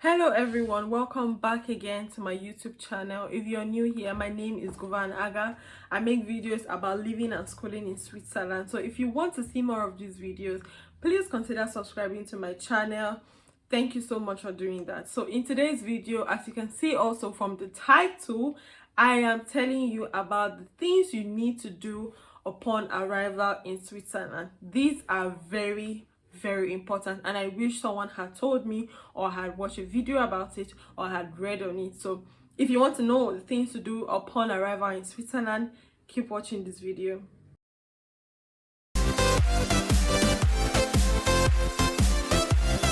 Hello everyone, welcome back again to my YouTube channel. If you're new here, my name is Govan Aga. I make videos about living and schooling in Switzerland. So if you want to see more of these videos, please consider subscribing to my channel. Thank you so much for doing that. So in today's video, as you can see also from the title, I am telling you about the things you need to do upon arrival in Switzerland. These are very important, and I wish someone had told me or had watched a video about it or had read on it. So if you want to know the things to do upon arrival in Switzerland, keep watching this video.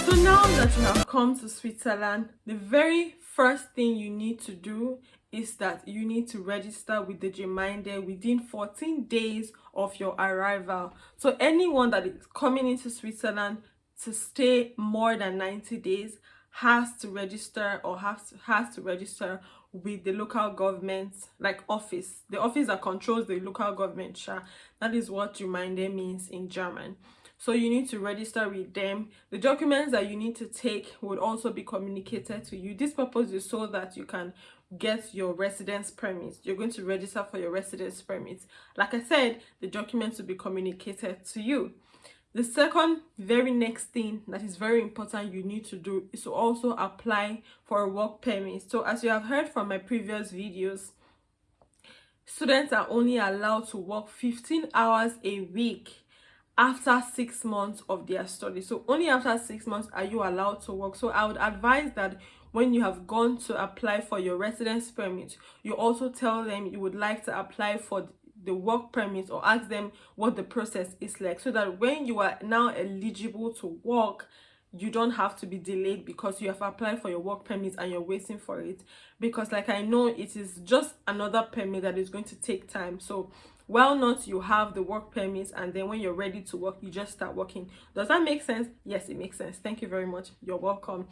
So now that you have come to Switzerland, the very first thing you need to do is that you need to register with the Gemeinde within 14 days of your arrival. So anyone that is coming into Switzerland to stay more than 90 days has to register or has to register with the local government, like office, the office that controls the local government. That is what Gemeinde means in German. So you need to register with them. The documents that you need to take would also be communicated to you. This purpose is so that you can get your residence permit. You're going to register for your residence permit. Like I said, the documents will be communicated to you. The second very next thing that is very important you need to do is to also apply for a work permit. So as you have heard from my previous videos, students are only allowed to work 15 hours a week after 6 months of their study. So only after 6 months are you allowed to work. So I would advise that when you have gone to apply for your residence permit, you also tell them you would like to apply for the work permit, or ask them what the process is like, so that when you are now eligible to work, you don't have to be delayed because you have applied for your work permit and you're waiting for it. Because like I know, it is just another permit that is going to take time. So why not you have the work permit, and then when you're ready to work, you just start working. Does that make sense? Yes, it makes sense. Thank you very much. You're welcome.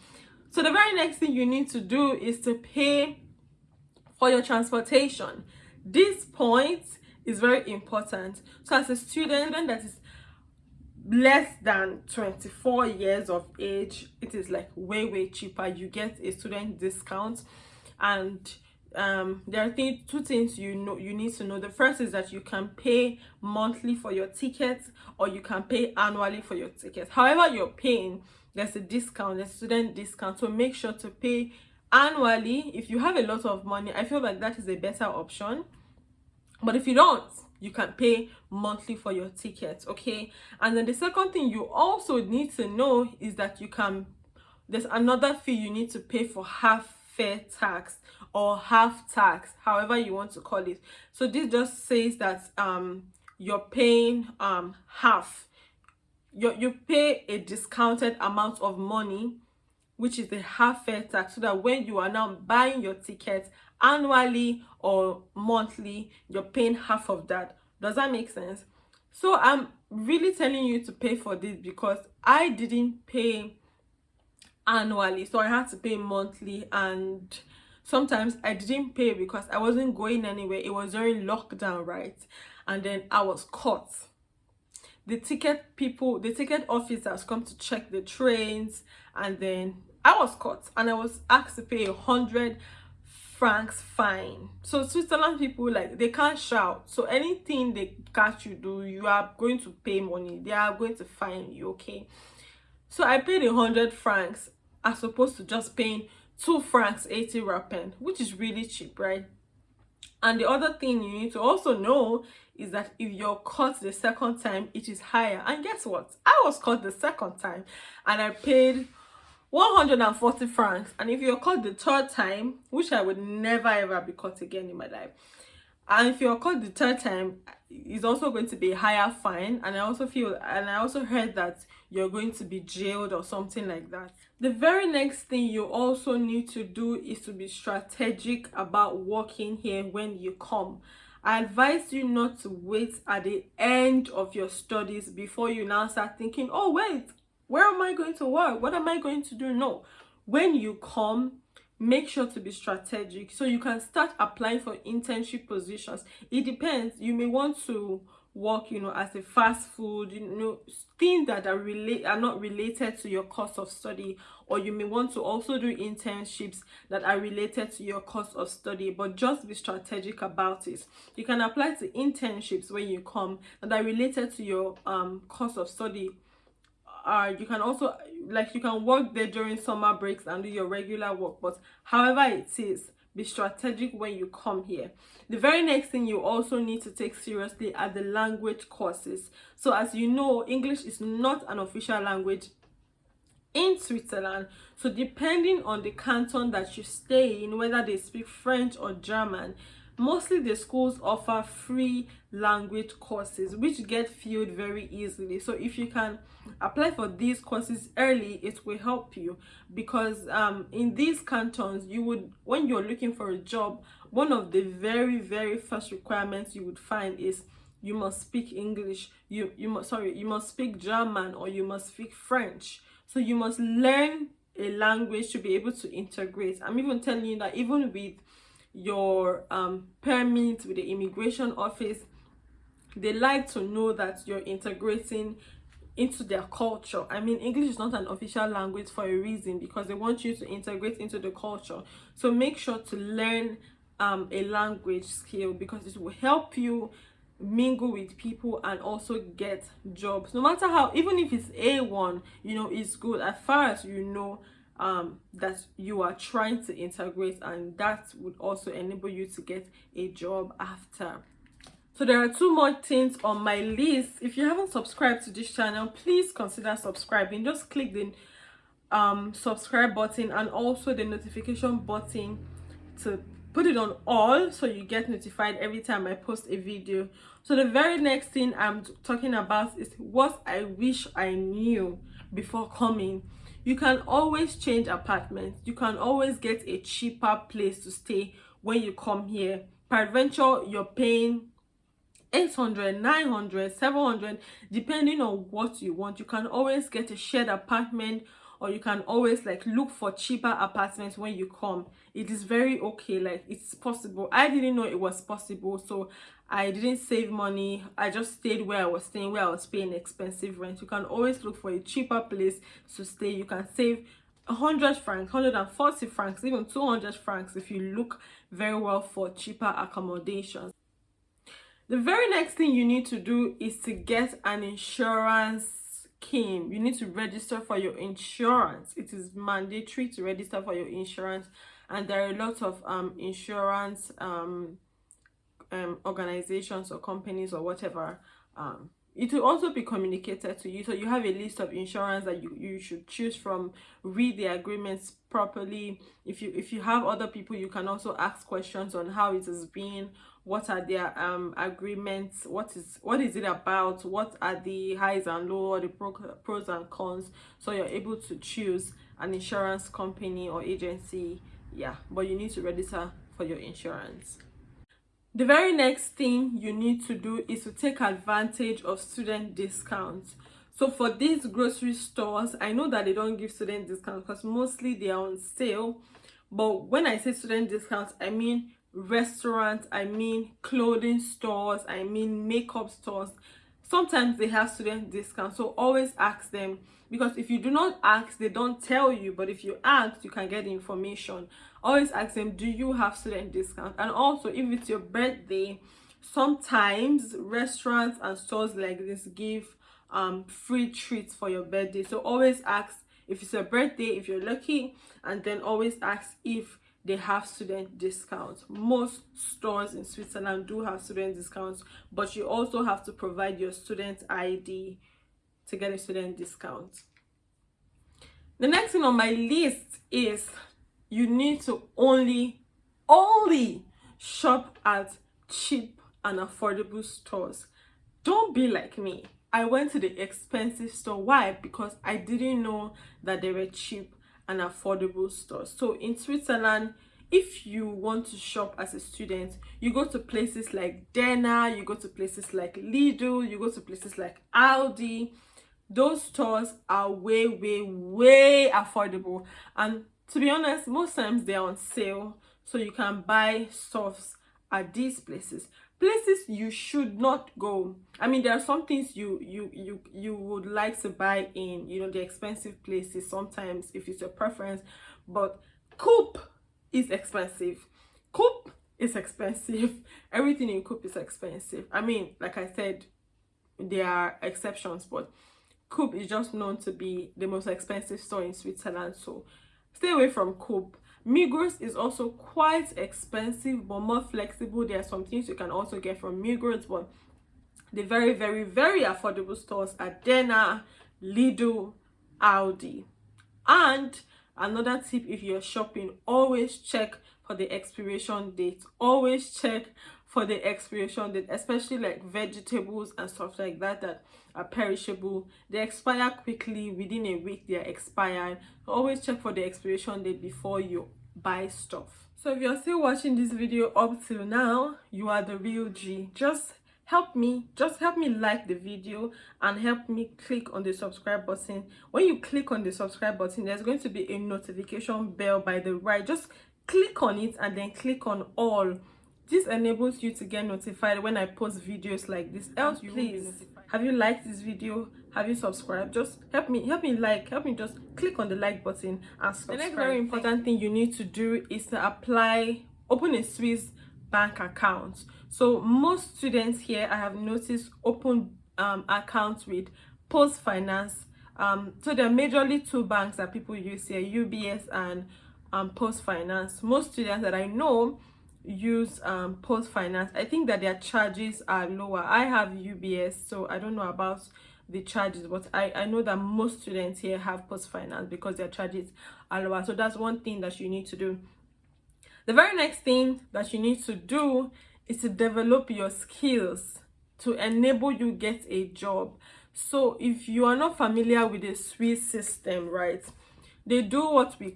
So the very next thing you need to do is to pay for your transportation. This point is very important. So as a student that is less than 24 years of age, it is like way cheaper. You get a student discount, and there are two things you need to know. The first is that you can pay monthly for your tickets, or you can pay annually for your tickets. However you're paying, there's a discount, a student discount. So make sure to pay annually. If you have a lot of money, I feel like that is a better option. But if you don't, you can pay monthly for your tickets, okay? And then the second thing you also need to know is that there's another fee you need to pay for half fare tax or half tax, however you want to call it. So this just says that you're paying half. You pay a discounted amount of money, which is the half fare tax, so that when you are now buying your tickets annually or monthly, you're paying half of that. Does that make sense? So I'm really telling you to pay for this because I didn't pay annually, so I had to pay monthly, and sometimes I didn't pay because I wasn't going anywhere. It was during lockdown, right? And then I was caught. The ticket officers come to check the trains, and then I was caught and I was asked to pay 100 francs fine. So Switzerland people, like, they can't shout. So anything they catch you do, you are going to pay money. They are going to fine you, okay? So I paid 100 francs as opposed to just paying 2 francs 80 rappen, which is really cheap, right? And the other thing you need to also know is that if you're caught the second time, it is higher. And guess what? I was caught the second time and I paid 140 francs. And if you're caught the third time, which I would never ever be caught again in my life, and if you're caught the third time, it's also going to be a higher fine. And I also heard that you're going to be jailed or something like that. The very next thing you also need to do is to be strategic about working here when you come. I advise you not to wait at the end of your studies before you now start thinking, oh wait, where am I going to work? What am I going to do? No. When you come, make sure to be strategic so you can start applying for internship positions. It depends. You may want to work, as a fast food, things that are not related to your course of study, or you may want to also do internships that are related to your course of study, but just be strategic about it. You can apply to internships when you come that are related to your course of study. You can also, like, you can work there during summer breaks and do your regular work, but however it is, be strategic when you come here. The very next thing you also need to take seriously are the language courses. So as you know, English is not an official language in Switzerland, so depending on the canton that you stay in, whether they speak French or German, mostly the schools offer free language courses which get filled very easily. So if you can apply for these courses early, it will help you, because in these cantons, you would, when you're looking for a job, one of the very first requirements you would find is you must speak English, you must speak German, or you must speak French. So you must learn a language to be able to integrate. I'm even telling you that even with your permit with the immigration office, they like to know that you're integrating into their culture. I mean, English is not an official language for a reason, because they want you to integrate into the culture. So make sure to learn a language skill, because it will help you mingle with people and also get jobs. No matter how, even if it's A1, you know, it's good as far as you know that you are trying to integrate, and that would also enable you to get a job after. So there are two more things on my list. If you haven't subscribed to this channel, please consider subscribing. Just click the subscribe button and also the notification button to put it on all, so you get notified every time I post a video. So the very next thing I'm talking about is what I wish I knew before coming. You can always change apartments. You can always get a cheaper place to stay when you come here. Peradventure, you're paying 800, 900, 700, depending on what you want. You can always get a shared apartment, or you can always like look for cheaper apartments when you come. It is very okay, like it's possible. I didn't know it was possible, so I didn't save money. I just stayed where I was staying, where I was paying expensive rent. You can always look for a cheaper place to stay. You can save 100 francs, 140 francs, even 200 francs if you look very well for cheaper accommodations. The very next thing you need to do is to get an insurance scheme. You need to register for your insurance. It is mandatory to register for your insurance, and there are a lot of insurance organizations or companies or whatever. It will also be communicated to you, so you have a list of insurance that you should choose from. Read the agreements properly. If you have other people, you can also ask questions on how it has been, what are their agreements, what is it about, what are the highs and lows, the pros and cons, so you're able to choose an insurance company or agency. Yeah, but you need to register for your insurance. The very next thing you need to do is to take advantage of student discounts. So for these grocery stores, I know that they don't give student discounts because mostly they are on sale. But when I say student discounts, I mean restaurants, I mean clothing stores, I mean makeup stores. Sometimes they have student discounts, so always ask them, because if you do not ask, they don't tell you. But if you ask, you can get the information. Always ask them, do you have student discount? And also, if it's your birthday, sometimes restaurants and stores like this give free treats for your birthday. So always ask if it's your birthday, if you're lucky, and then always ask if they have student discounts. Most stores in Switzerland do have student discounts, but you also have to provide your student ID to get a student discount. The next thing on my list is you need to only shop at cheap and affordable stores. Don't be like me. I went to the expensive store. Why? Because I didn't know that they were cheap and affordable stores. So in Switzerland, if you want to shop as a student, you go to places like Dena, you go to places like Lidl, you go to places like Aldi. Those stores are way affordable, and to be honest, most times they're on sale, so you can buy stuffs at these places. Places you should not go. I mean, there are some things you would like to buy in, you know, the expensive places sometimes if it's your preference, but Coop is expensive. Coop is expensive. Everything in Coop is expensive. I mean, like I said, there are exceptions, but Coop is just known to be the most expensive store in Switzerland, so stay away from Coop. Migros is also quite expensive but more flexible. There are some things you can also get from Migros, but the very, very, very affordable stores are Dena, Lidl, Aldi. And another tip, if you're shopping, always check for the expiration date. Always check for the expiration date, especially like vegetables and stuff like that that are perishable. They expire quickly. Within a week they are expired. Always check for the expiration date before you buy stuff. So if you're still watching this video up till now, you are the real G. Just help me like the video and help me click on the subscribe button. When you click on the subscribe button, there's going to be a notification bell by the right. Just click on it and then click on all. This enables you to get notified when I post videos like this. Else, please, have you liked this video? Have you subscribed? Just help me just click on the like button and subscribe. The next very important thing you need to do is to open a Swiss bank account. So most students here, I have noticed, open accounts with PostFinance. So there are majorly two banks that people use here, UBS and PostFinance. Most students that I know use PostFinance. I think that their charges are lower. I have UBS, so I don't know about the charges, but I know that most students here have PostFinance because their charges are lower. So that's one thing that you need to do. The very next thing that you need to do is to develop your skills to enable you get a job. So if you are not familiar with the Swiss system, right, they do what they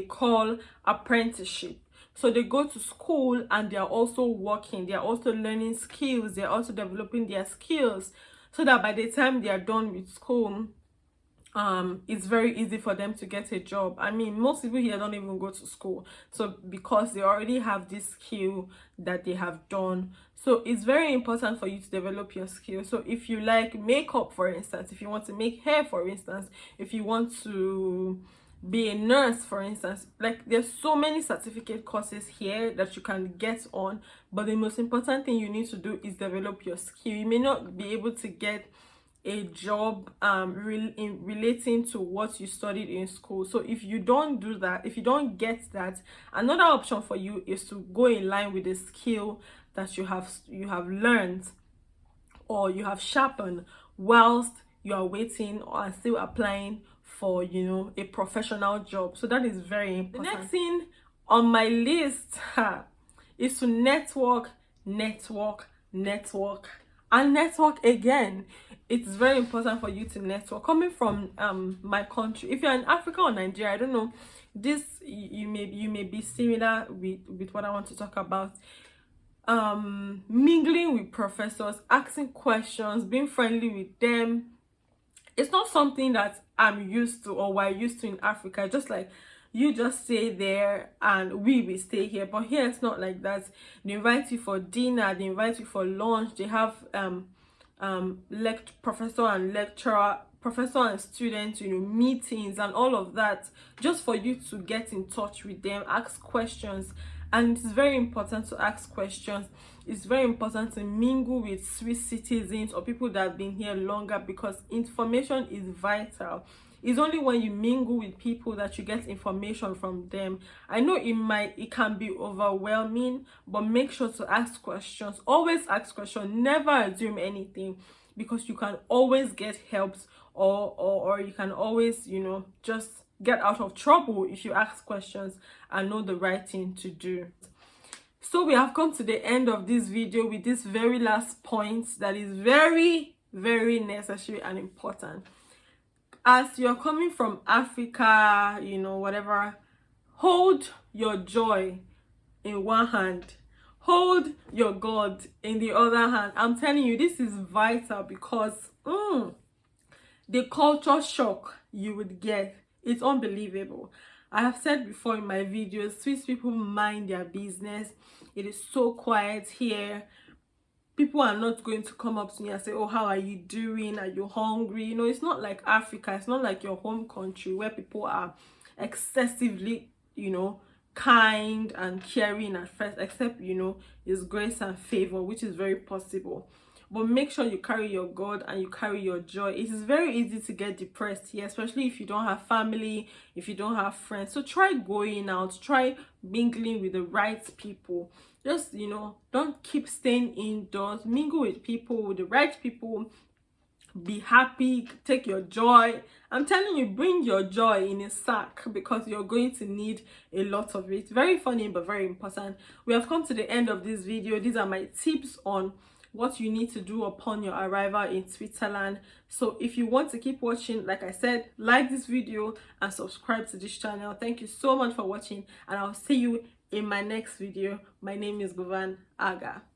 call apprenticeship. So they go to school and they are also working, they are also learning skills, they are also developing their skills, so that by the time they are done with school, it's very easy for them to get a job. I mean, most people here don't even go to school, so because they already have this skill that they have done. So it's very important for you to develop your skills. So if you like makeup, for instance, if you want to make hair, for instance, if you want to be a nurse, for instance, like there's so many certificate courses here that you can get on, but the most important thing you need to do is develop your skill. You may not be able to get a job relating to what you studied in school. So if you don't do that, if you don't get that, another option for you is to go in line with the skill that you have learned or you have sharpened whilst you are waiting or still applying for, you know, a professional job. So that is very important. The next thing on my list is to network and network again. It's very important for you to network. Coming from my country, if you're in Africa or Nigeria, I don't know, this you may be similar with what I want to talk about. Mingling with professors, asking questions, being friendly with them, it's not something that I'm used to or we're used to in Africa. Just like you just stay there and we will stay here, but here it's not like that. They invite you for dinner, they invite you for lunch, they have professor and students, you know, meetings and all of that, just for you to get in touch with them, ask questions. And it's very important to ask questions. It's very important to mingle with Swiss citizens or people that have been here longer, because information is vital. It's only when you mingle with people that you get information from them. I know it can be overwhelming, but make sure to ask questions. Always ask questions. Never assume anything, because you can always get help or you can always, you know, just get out of trouble if you ask questions and know the right thing to do. So we have come to the end of this video with this very last point that is very, very necessary and important. As you're coming from Africa, you know, whatever, hold your joy in one hand, hold your God in the other hand. I'm telling you, this is vital, because the culture shock you would get, it's unbelievable. I have said before in my videos, Swiss people mind their business. It is so quiet here. People are not going to come up to me and say, oh, how are you doing? Are you hungry? You know, it's not like Africa. It's not like your home country where people are excessively, you know, kind and caring at first, except, you know, it's grace and favor, which is very possible. But make sure you carry your God and you carry your joy. It is very easy to get depressed here, especially if you don't have family, if you don't have friends. So try going out, try mingling with the right people. Just, you know, don't keep staying indoors. Mingle with people, with the right people. Be happy, take your joy. I'm telling you, bring your joy in a sack, because you're going to need a lot of it. Very funny but very important. We have come to the end of this video. These are my tips on what you need to do upon your arrival in Switzerland. So if you want to keep watching, like I said, like this video and subscribe to this channel. Thank you so much for watching, and I'll see you in my next video. My name is Govan Aga.